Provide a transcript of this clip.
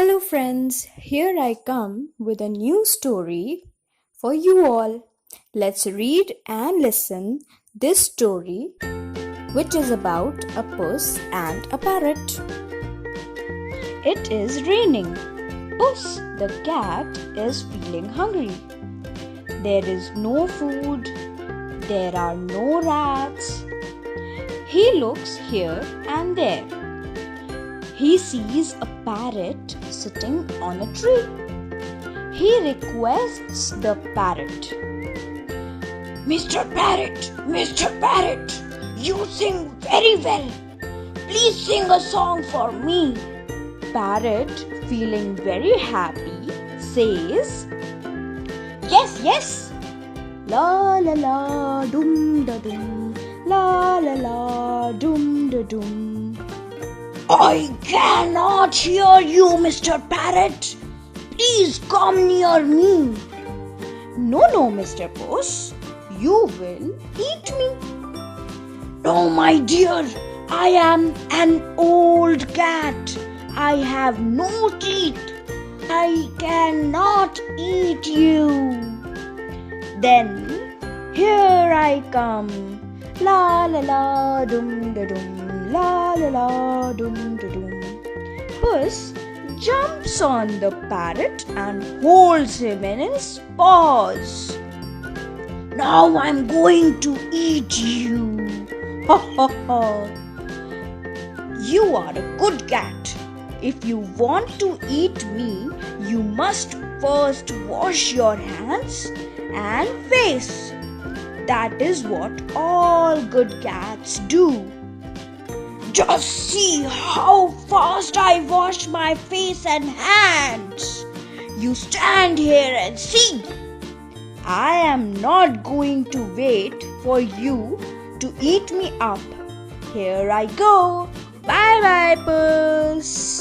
Hello, friends. Here I come with a new story for you all. Let's read and listen this story, which is about a puss and a parrot. It is raining. Puss, the cat, is feeling hungry. There is no food. There are no rats. He looks here and there. He sees a parrot sitting on a tree. He requests the parrot. Mr. Parrot, you sing very well. Please sing a song for me. Parrot, feeling very happy, says, Yes. La la la, dum da dum. La la la, dum da dum. I cannot hear you, Mr. Parrot. Please come near me. No, Mr. Puss. You will eat me. No, my dear. I am an old cat. I have no teeth. I cannot eat you. Then here I come. La la la, dum da dum. La la la, dum da dum. Puss jumps on the parrot and holds him in his paws. Now I'm going to eat you. Ha ha ha. You are a good cat. If you want to eat me, you must first wash your hands and face. That is what all good cats do. Just see how fast I wash my face and hands. You stand here and see. I am not going to wait for you to eat me up. Here I go. Bye, Puss.